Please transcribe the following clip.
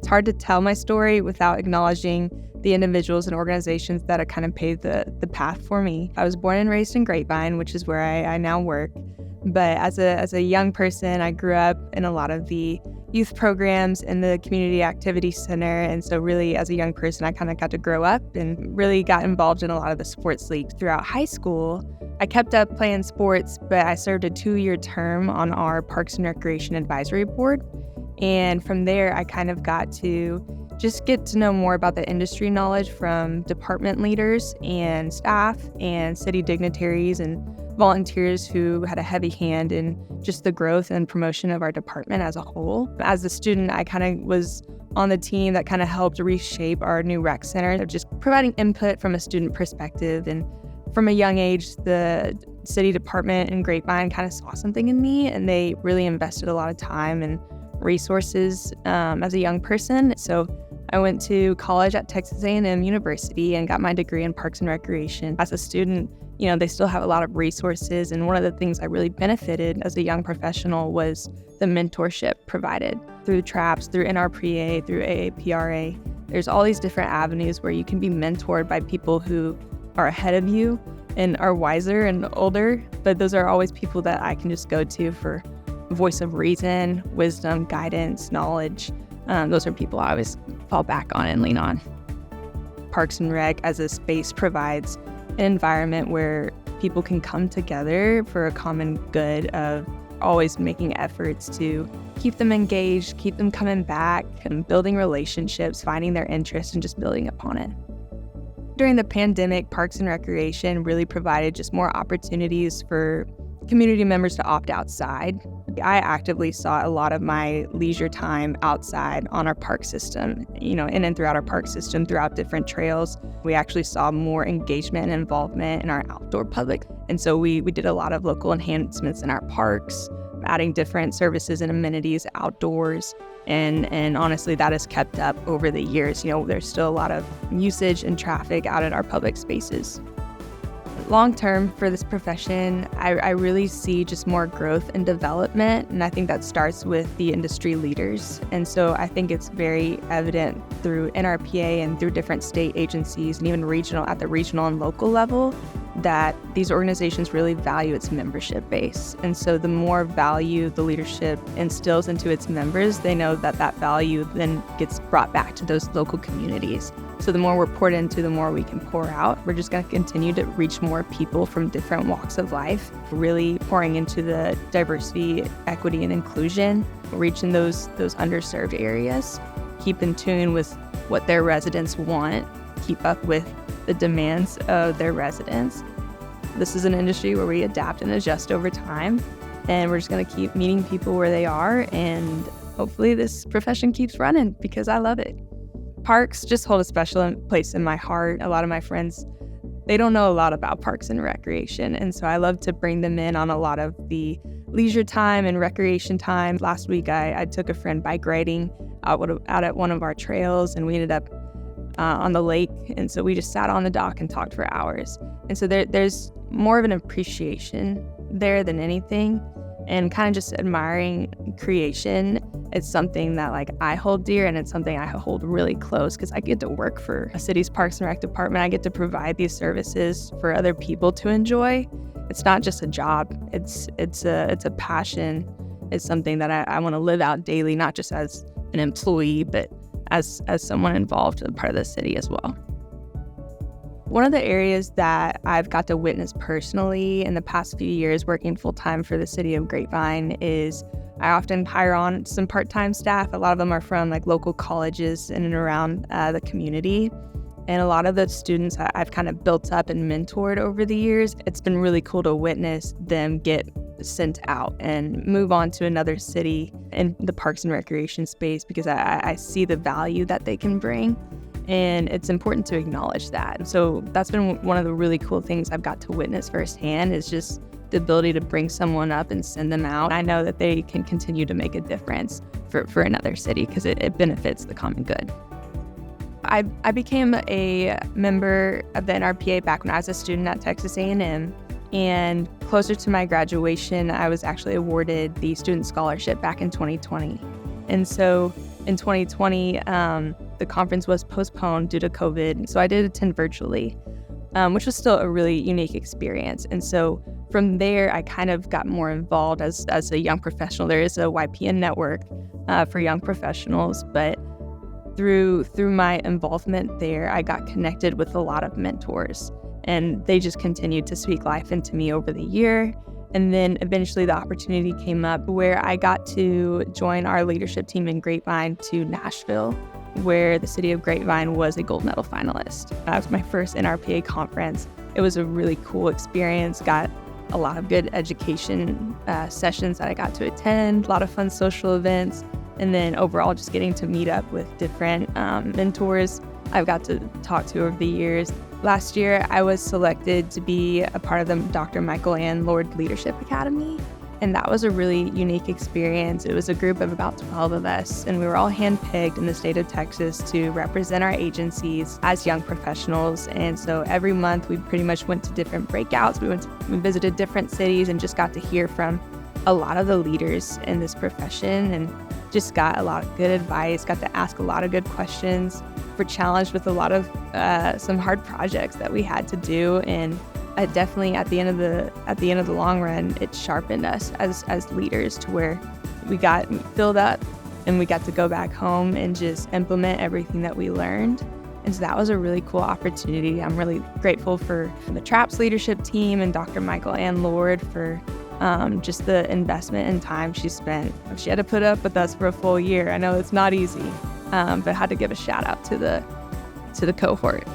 It's hard to tell my story without acknowledging the individuals and organizations that have kind of paved the path for me. I was born and raised in Grapevine, which is where I now work. But as a young person, I grew up in a lot of the youth programs in the Community Activity Center. And so really, as a young person, I kind of got to grow up and really got involved in a lot of the sports leagues. Throughout high school, I kept up playing sports, but I served a 2-year term on our Parks and Recreation Advisory Board. And from there, I kind of got to just get to know more about the industry knowledge from department leaders and staff and city dignitaries and volunteers who had a heavy hand in just the growth and promotion of our department as a whole. As a student, I kind of was on the team that kind of helped reshape our new rec center, just providing input from a student perspective. And from a young age, the city department in Grapevine kind of saw something in me, and they really invested a lot of time and resources as a young person. So I went to college at Texas A&M University and got my degree in Parks and Recreation. As a student, they still have a lot of resources, and one of the things I really benefited as a young professional was the mentorship provided through TRAPS, through NRPA, through AAPRA. There's all these different avenues where you can be mentored by people who are ahead of you and are wiser and older, but those are always people that I can just go to for voice of reason, wisdom, guidance, knowledge. Those are people I always fall back on and lean on. Parks and Rec as a space provides an environment where people can come together for a common good of always making efforts to keep them engaged, keep them coming back, and building relationships, finding their interest, and just building upon it. During the pandemic, Parks and Recreation really provided just more opportunities for community members to opt outside. I actively saw a lot of my leisure time outside on our park system, in and throughout our park system, throughout different trails. We actually saw more engagement and involvement in our outdoor public. And so we did a lot of local enhancements in our parks, adding different services and amenities outdoors. And honestly, that has kept up over the years. There's still a lot of usage and traffic out at our public spaces. Long term for this profession, I really see just more growth and development, and I think that starts with the industry leaders. And so I think it's very evident through NRPA and through different state agencies and even at the regional and local level that these organizations really value its membership base. And so the more value the leadership instills into its members, they know that value then gets brought back to those local communities. So the more we're poured into, the more we can pour out. We're just going to continue to reach more people from different walks of life, really pouring into the diversity, equity, and inclusion, reaching those underserved areas, keep in tune with what their residents want, keep up with the demands of their residents. This is an industry where we adapt and adjust over time, and we're just going to keep meeting people where they are, and hopefully this profession keeps running because I love it. Parks just hold a special place in my heart. A lot of my friends, they don't know a lot about parks and recreation, and so I love to bring them in on a lot of the leisure time and recreation time. Last week, I took a friend bike riding out at one of our trails, and we ended up on the lake, and so we just sat on the dock and talked for hours. And so there's more of an appreciation there than anything, and kind of just admiring creation. It's something that I hold dear, and it's something I hold really close because I get to work for a city's Parks and Rec department. I get to provide these services for other people to enjoy. It's not just a job. It's a passion. It's something that I want to live out daily, not just as an employee, but as someone involved in part of the city as well. One of the areas that I've got to witness personally in the past few years working full-time for the city of Grapevine is I often hire on some part-time staff. A lot of them are from local colleges in and around the community. And a lot of the students I've kind of built up and mentored over the years, it's been really cool to witness them get sent out and move on to another city in the parks and recreation space because I see the value that they can bring. And it's important to acknowledge that. So that's been one of the really cool things I've got to witness firsthand is just the ability to bring someone up and send them out. I know that they can continue to make a difference for another city because it benefits the common good. I became a member of the NRPA back when I was a student at Texas A&M. And closer to my graduation, I was actually awarded the student scholarship back in 2020. And so in 2020, the conference was postponed due to COVID. So I did attend virtually, which was still a really unique experience. And so from there, I kind of got more involved as a young professional. There is a YPN network for young professionals, but through my involvement there, I got connected with a lot of mentors, and they just continued to speak life into me over the year. And then eventually the opportunity came up where I got to join our leadership team in Grapevine to Nashville, where the city of Grapevine was a gold medal finalist. That was my first NRPA conference. It was a really cool experience, got a lot of good education sessions that I got to attend, a lot of fun social events, and then overall just getting to meet up with different mentors I've got to talk to over the years. Last year, I was selected to be a part of the Dr. Michael Ann Lord Leadership Academy, and that was a really unique experience. It was a group of about 12 of us, and we were all handpicked in the state of Texas to represent our agencies as young professionals. And so every month, we pretty much went to different breakouts. We visited different cities and just got to hear from a lot of the leaders in this profession, and just got a lot of good advice, got to ask a lot of good questions. We're challenged with a lot of some hard projects that we had to do, and definitely at the end of the long run, it sharpened us as leaders to where we got filled up and we got to go back home and just implement everything that we learned. And so that was a really cool opportunity. I'm really grateful for the TRAPS leadership team and Dr. Michael Ann Lord for just the investment and time she spent. She had to put up with us for a full year. I know it's not easy, but I had to give a shout out to the cohort.